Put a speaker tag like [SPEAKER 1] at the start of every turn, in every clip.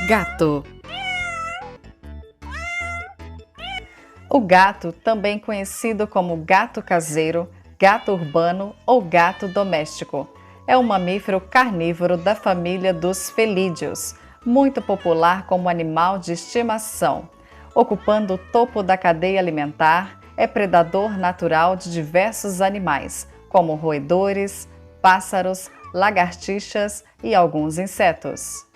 [SPEAKER 1] Gato. O gato, também conhecido como gato caseiro, gato urbano ou gato doméstico, é um mamífero carnívoro da família dos felídeos, muito popular como animal de estimação. Ocupando o topo da cadeia alimentar, é predador natural de diversos animais, como roedores, pássaros, lagartixas e alguns insetos.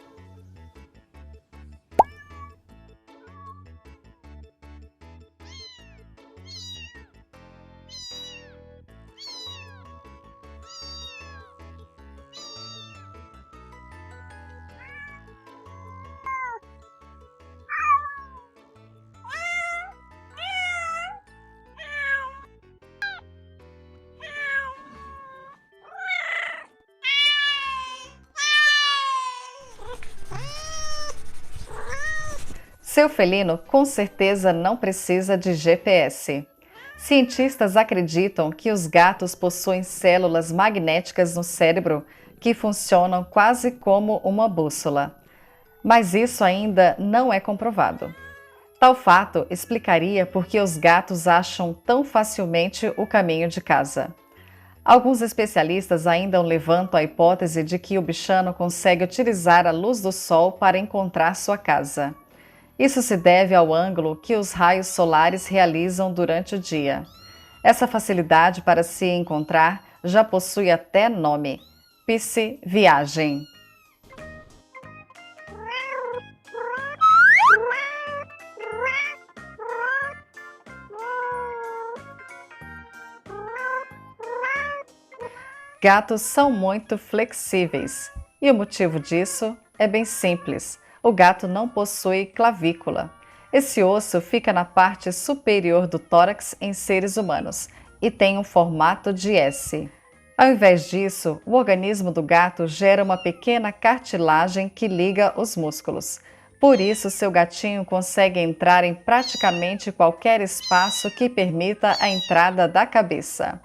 [SPEAKER 1] Seu felino com certeza não precisa de GPS. Cientistas acreditam que os gatos possuem células magnéticas no cérebro que funcionam quase como uma bússola. Mas isso ainda não é comprovado. Tal fato explicaria por que os gatos acham tão facilmente o caminho de casa. Alguns especialistas ainda levantam a hipótese de que o bichano consegue utilizar a luz do sol para encontrar sua casa. Isso se deve ao ângulo que os raios solares realizam durante o dia. Essa facilidade para se encontrar já possui até nome: psiviagem. Gatos são muito flexíveis e o motivo disso é bem simples. O gato não possui clavícula. Esse osso fica na parte superior do tórax em seres humanos e tem um formato de S. Ao invés disso, o organismo do gato gera uma pequena cartilagem que liga os músculos. Por isso, seu gatinho consegue entrar em praticamente qualquer espaço que permita a entrada da cabeça.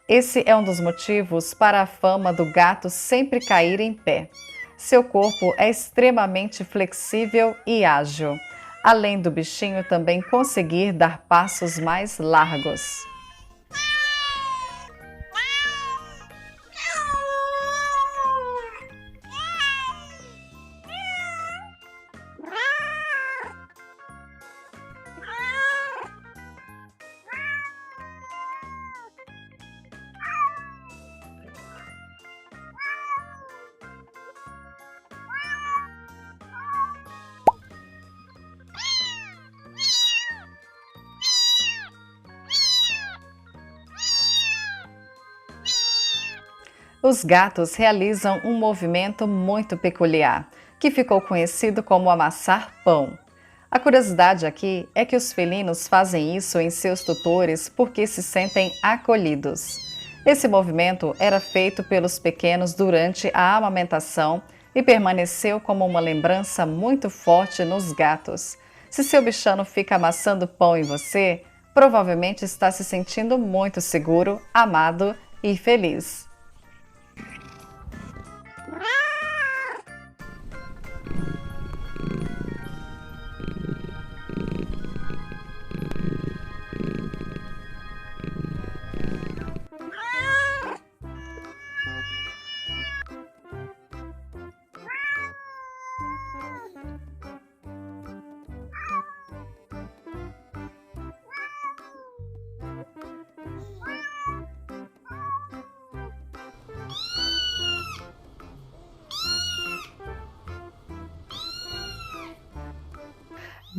[SPEAKER 1] Esse é um dos motivos para a fama do gato sempre cair em pé. Seu corpo é extremamente flexível e ágil, além do bichinho também conseguir dar passos mais largos. Os gatos realizam um movimento muito peculiar, que ficou conhecido como amassar pão. A curiosidade aqui é que os felinos fazem isso em seus tutores porque se sentem acolhidos. Esse movimento era feito pelos pequenos durante a amamentação e permaneceu como uma lembrança muito forte nos gatos. Se seu bichano fica amassando pão em você, provavelmente está se sentindo muito seguro, amado e feliz.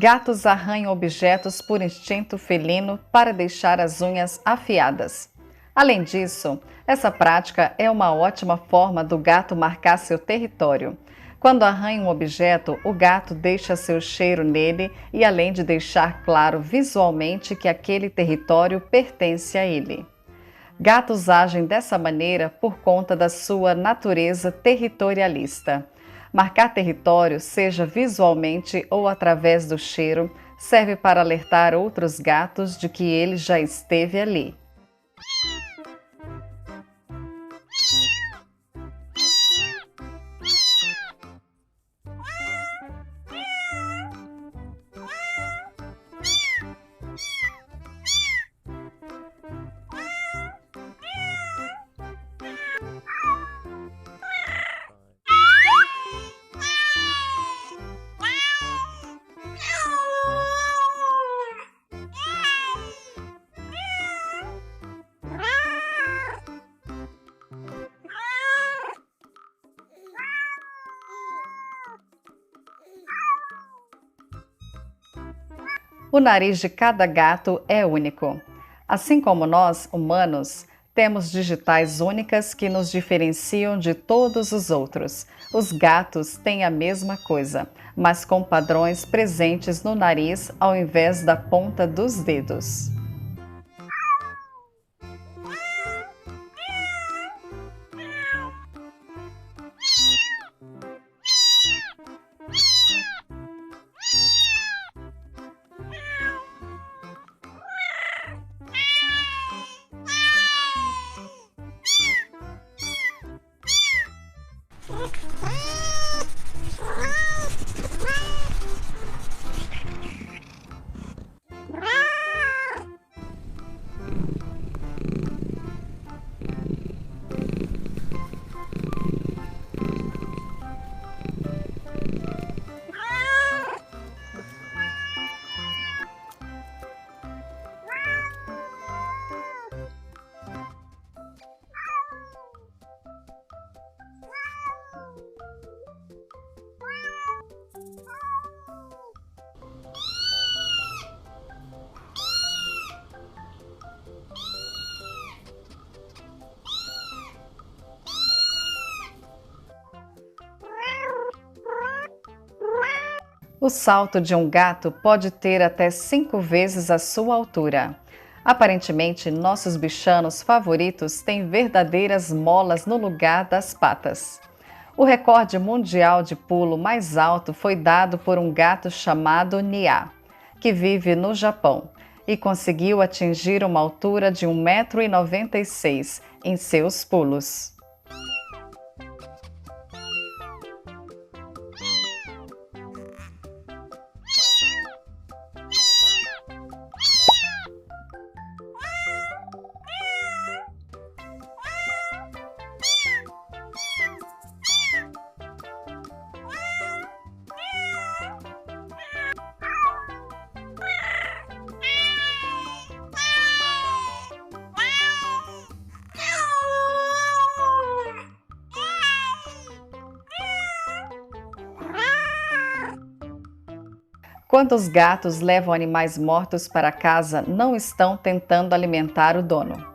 [SPEAKER 1] Gatos arranham objetos por instinto felino para deixar as unhas afiadas. Além disso, essa prática é uma ótima forma do gato marcar seu território. Quando arranha um objeto, o gato deixa seu cheiro nele e, além de deixar claro visualmente que aquele território pertence a ele. Gatos agem dessa maneira por conta da sua natureza territorialista. Marcar território, seja visualmente ou através do cheiro, serve para alertar outros gatos de que ele já esteve ali. O nariz de cada gato é único. Assim como nós, humanos, temos digitais únicas que nos diferenciam de todos os outros. Os gatos têm a mesma coisa, mas com padrões presentes no nariz ao invés da ponta dos dedos. O salto de um gato pode ter até 5 vezes a sua altura. Aparentemente, nossos bichanos favoritos têm verdadeiras molas no lugar das patas. O recorde mundial de pulo mais alto foi dado por um gato chamado Nia, que vive no Japão, e conseguiu atingir uma altura de 1,96 m em seus pulos. Quando os gatos levam animais mortos para casa, não estão tentando alimentar o dono.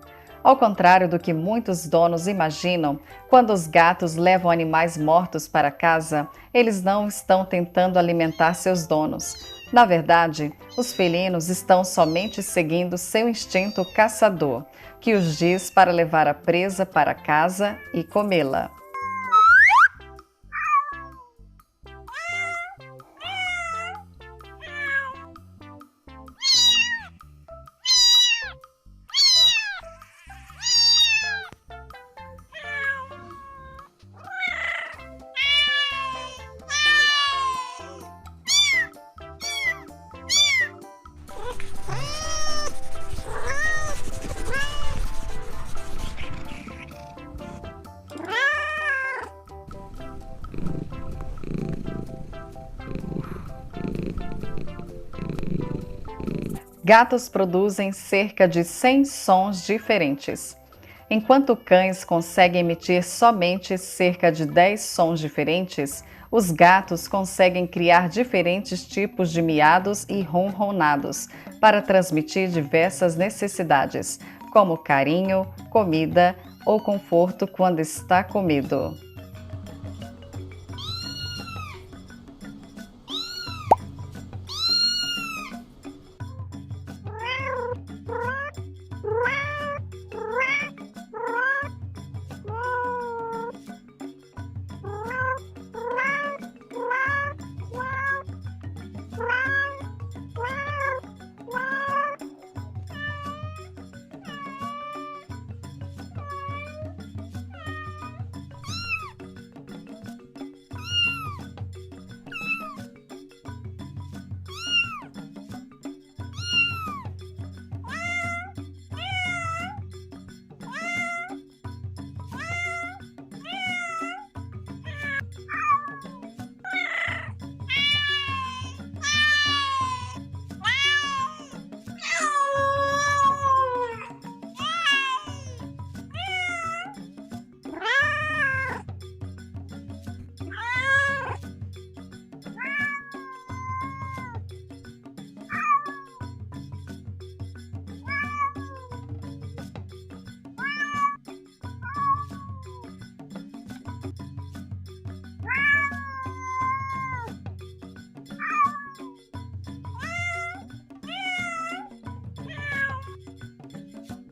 [SPEAKER 1] Ao contrário do que muitos donos imaginam, quando os gatos levam animais mortos para casa, eles não estão tentando alimentar seus donos. Na verdade, os felinos estão somente seguindo seu instinto caçador, que os diz para levar a presa para casa e comê-la. Gatos produzem cerca de 100 sons diferentes. Enquanto cães conseguem emitir somente cerca de 10 sons diferentes, os gatos conseguem criar diferentes tipos de miados e ronronados para transmitir diversas necessidades, como carinho, comida ou conforto quando está comido.